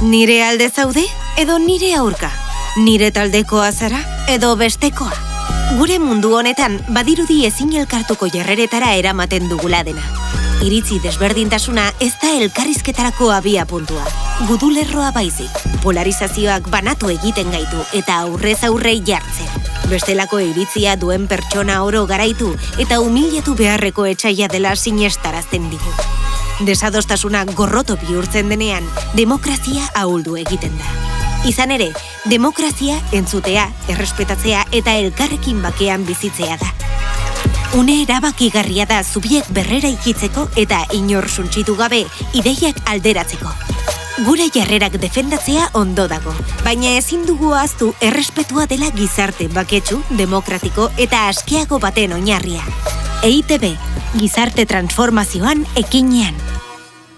Nire alde zaude edo nire aurka? Nire taldekoa zara edo bestekoa? Gure mundu honetan badirudi ezin elkartuko jarreretara eramaten dugula dena. Iritzi desberdintasuna ez da elkarrizketarako abia puntua. Gudulerroa baizik. Polarizazioak banatu egiten gaitu eta aurrez aurre jartzen. Bestelako iritzia duen pertsona oro garaitu eta humilatu beharreko etsaia dela sinestarazten digu. Desadostasuna gorroto bihurtzen denean, demokrazia ahuldu egiten da. Izan ere, demokrazia entzutea, errespetatzea eta elkarrekin bakean bizitzea da. Une erabakigarria da zubiek berrera ikitzeko eta inor suntsitu gabe ideiak alderatzeko. Gure jarrerak defendatzea ondo dago, baina ezin dugu ahaztu errespetua dela gizarte baketsu, demokratiko eta askeago baten oinarria. EITB, gizarte transformazioan ekinean.